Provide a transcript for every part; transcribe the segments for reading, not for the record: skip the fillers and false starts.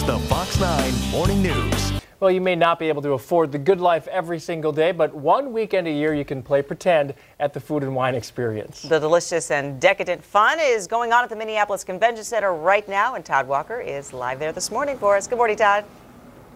the Fox 9 Morning News. Well, you may not be able to afford the good life every single day, but one weekend a year you can play pretend at the Food and Wine Experience. The delicious and decadent fun is going on at the Minneapolis Convention Center right now, and Todd Walker is live there this morning for us. Good morning, Todd.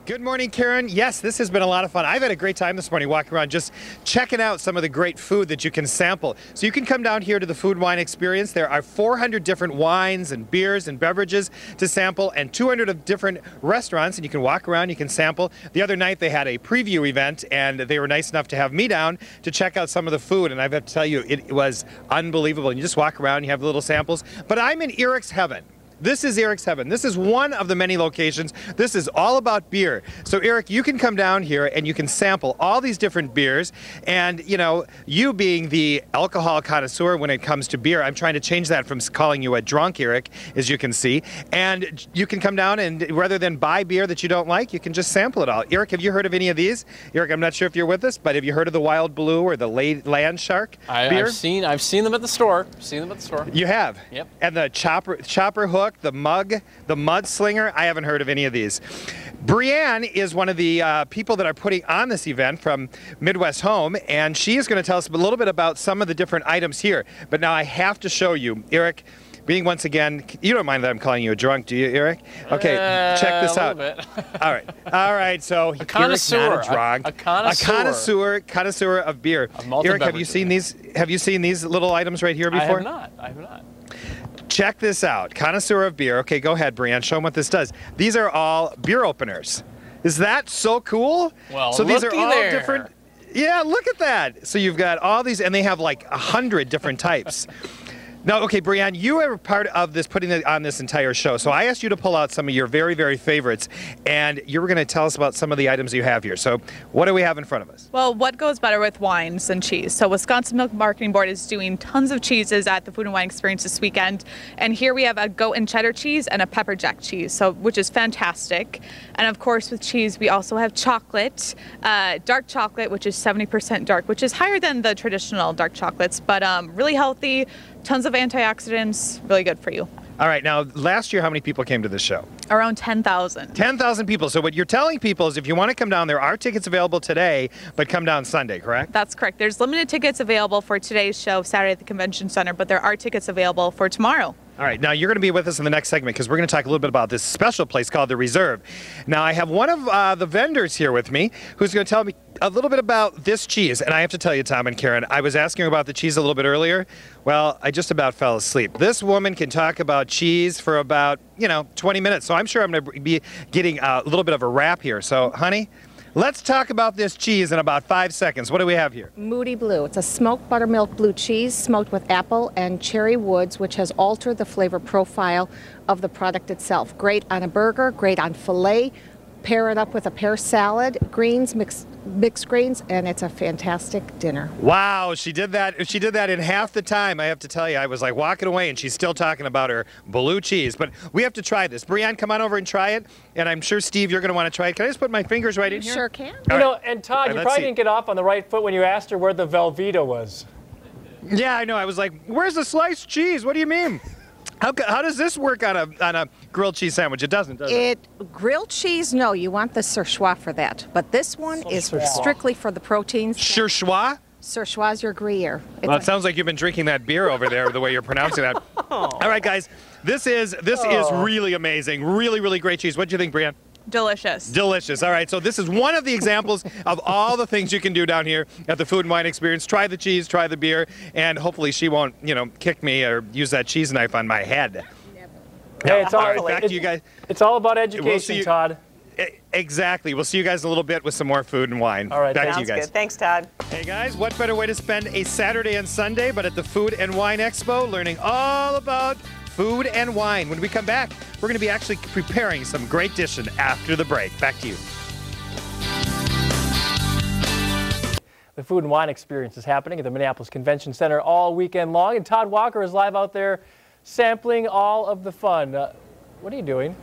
Good morning, Karen. Yes, this has been a lot of fun. I've had a great time this morning walking around just checking out some of the great food that you can sample. So you can come down here to the Food Wine Experience. There are 400 different wines and beers and beverages to sample and 200 of different restaurants, and you can walk around, you can sample. The other night they had a preview event and they were nice enough to have me down to check out some of the food, and I have to tell you, it was unbelievable. You just walk around, you have little samples. But I'm in Eric's heaven. This is Eric's heaven. This is one of the many locations. This is all about beer. So Eric, you can come down here and you can sample all these different beers. And you know, you being the alcohol connoisseur when it comes to beer, I'm trying to change that from calling you a drunk, Eric, as you can see. And you can come down and rather than buy beer that you don't like, you can just sample it all. Eric, have you heard of any of these? Eric, I'm not sure if you're with us, but have you heard of the Wild Blue or the Land Shark beer? I've seen them at the store. You have? Yep. And the Chopper Hook, the Mug, the Mudslinger, I haven't heard of any of these. Brianne is one of the people that are putting on this event from Midwest Home, and she is going to tell us a little bit about some of the different items here. But now I have to show you, Eric, being once again, you don't mind that I'm calling you a drunk, do you, Eric? Okay, check this out. A little bit. All right, so a connoisseur, Eric's not a drunk. A connoisseur of beer. Eric, have you seen these? Have you seen these little items right here before? I have not. Check this out, connoisseur of beer. Okay, go ahead, Brianne, show them what this does. These are all beer openers. Is that so cool? Well, so these are all there. different. Yeah, look at that. So you've got all these, and they have like 100 different types. Now, okay, Brianne, you are part of this, putting it on this entire show. So I asked you to pull out some of your very, very favorites, and you were going to tell us about some of the items you have here. So what do we have in front of us? Well, what goes better with wines than cheese? So Wisconsin Milk Marketing Board is doing tons of cheeses at the Food and Wine Experience this weekend. And here we have a goat and cheddar cheese and a pepper jack cheese, so which is fantastic. And of course, with cheese, we also have chocolate, dark chocolate, which is 70% dark, which is higher than the traditional dark chocolates, but really healthy. Tons of antioxidants, really good for you. All right, now last year, how many people came to this show? Around 10,000. 10,000 people. So what you're telling people is if you want to come down, there are tickets available today, but come down Sunday, correct? That's correct. There's limited tickets available for today's show, Saturday at the Convention Center, but there are tickets available for tomorrow. All right, now you're going to be with us in the next segment because we're going to talk a little bit about this special place called The Reserve. Now, I have one of the vendors here with me who's going to tell me a little bit about this cheese. And I have to tell you, Tom and Karen, I was asking about the cheese a little bit earlier. Well, I just about fell asleep. This woman can talk about cheese for about, 20 minutes. So I'm sure I'm going to be getting a little bit of a wrap here. So, honey, let's talk about this cheese in about 5 seconds. What do we have here? Moody Blue. It's a smoked buttermilk blue cheese smoked with apple and cherry woods, which has altered the flavor profile of the product itself. Great on a burger, great on filet. Pair it up with a pear salad, greens, mixed greens, and it's a fantastic dinner. Wow, she did that. She did that in half the time. I have to tell you, I was like walking away, and she's still talking about her blue cheese. But we have to try this. Brianne, come on over and try it. And I'm sure, Steve, you're going to want to try it. Can I just put my fingers right in here? Sure can. And Todd, you probably didn't get off on the right foot when you asked her where the Velveeta was. Yeah, I know. I was like, where's the sliced cheese? What do you mean? How does this work on a grilled cheese sandwich? It doesn't, does it? Grilled cheese, no. You want the Surchois for that. But this one is strictly for the proteins. Surchois? Surchois or Gruyere. Well, it sounds like you've been drinking that beer over there, the way you're pronouncing that. All right, guys. This is really amazing. Really, really great cheese. What do you think, Brianne? Delicious. Delicious. All right, so this is one of the examples of all the things you can do down here at the Food and Wine Experience. Try the cheese, try the beer, and hopefully she won't, kick me or use that cheese knife on my head. Hey, it's all, back to you guys. It's all about education, Todd. Exactly. We'll see you guys in a little bit with some more food and wine. All right, back to you guys. Good. Thanks, Todd. Hey guys, what better way to spend a Saturday and Sunday but at the Food and Wine Expo, learning all about food and wine. When we come back, we're going to be actually preparing some great dishes after the break. Back to you. The Food and Wine Experience is happening at the Minneapolis Convention Center all weekend long, and Todd Walker is live out there sampling all of the fun. What are you doing?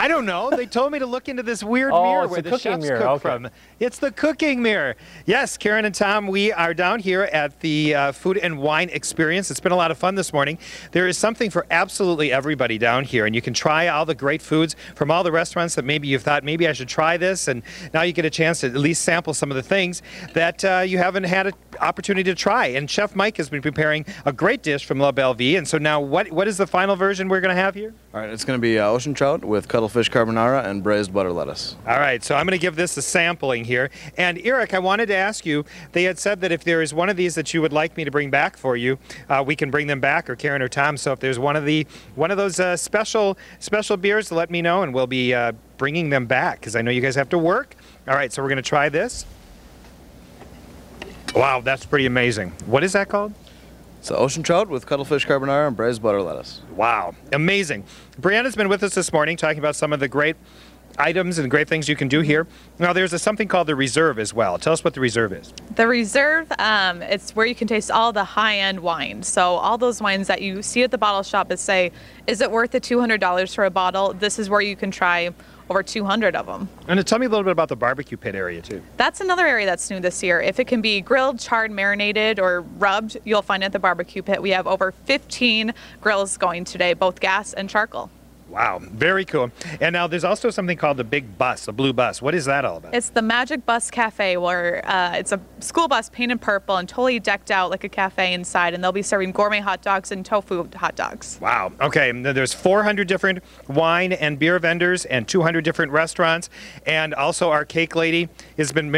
I don't know. They told me to look into this weird Oh, mirror it's where the the cooking chefs mirror. cook Okay. from. It's the cooking mirror. Yes, Karen and Tom, we are down here at the Food and Wine Experience. It's been a lot of fun this morning. There is something for absolutely everybody down here, and you can try all the great foods from all the restaurants that maybe you've thought, maybe I should try this, and now you get a chance to at least sample some of the things that you haven't had an opportunity to try. And Chef Mike has been preparing a great dish from Belle Vie, and so now what is the final version we're going to have here? All right, it's going to be ocean trout with cuttlefish carbonara and braised butter lettuce. All right, so I'm going to give this a sampling here. And Eric, I wanted to ask you, they had said that if there is one of these that you would like me to bring back for you, we can bring them back, or Karen or Tom. So if there's one of those special beers, let me know, and we'll be bringing them back, because I know you guys have to work. All right, so we're going to try this. Wow, that's pretty amazing. What is that called? So ocean trout with cuttlefish carbonara and braised butter lettuce. Wow, amazing. Brianna's been with us this morning talking about some of the great items and great things you can do here. Now, there's something called the Reserve as well. Tell us what the Reserve is. The Reserve, it's where you can taste all the high-end wines. So all those wines that you see at the bottle shop that say, is it worth the $200 for a bottle? This is where you can try over 200 of them. And tell me a little bit about the barbecue pit area, too. That's another area that's new this year. If it can be grilled, charred, marinated, or rubbed, you'll find it at the barbecue pit. We have over 15 grills going today, both gas and charcoal. Wow, very cool. And now there's also something called the Big Bus, a blue bus. What is that all about? It's the Magic Bus Cafe, where it's a school bus painted purple and totally decked out like a cafe inside, and they'll be serving gourmet hot dogs and tofu hot dogs. Wow. Okay, and there's 400 different wine and beer vendors and 200 different restaurants, and also our cake lady has been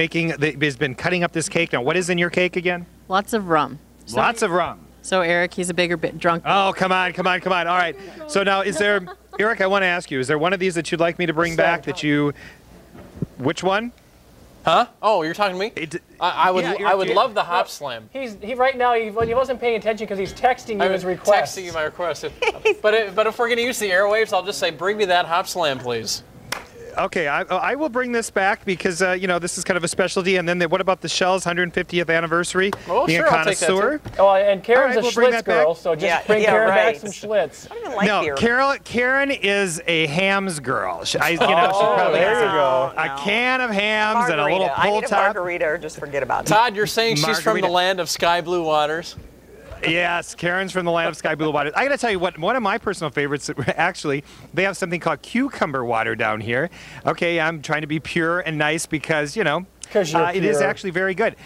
cutting up this cake. Now, what is in your cake again? Lots of rum. Lots of rum. So Eric, he's a bigger bit drunk. Oh, come on. All right. So now, Eric, I want to ask you, is there one of these that you'd like me to bring back which one? Huh? Oh, you're talking to me? I would love the hop slam. He right now he wasn't paying attention because he's texting you his request. Texting you my request. but if we're going to use the airwaves, I'll just say, bring me that hop slam, please. Okay, I will bring this back because, this is kind of a specialty. And then what about the Shell's 150th anniversary? Oh, being sure, a I'll take that connoisseur? too. Oh, and Karen's All right, a we'll bring Schlitz that back. girl, so just bring Karen back some Schlitz. I don't even like No, beer. Karen is a hams girl. She probably there has you go. a can of hams and a little I pull need a top. margarita, or just forget about it. Todd, you're saying she's from the Margarita. land of sky blue waters? Yes, Karen's from the land of sky blue water. I got to tell you one of my personal favorites, actually, they have something called cucumber water down here. Okay, I'm trying to be pure and nice because, Because you're it is pure. actually very good.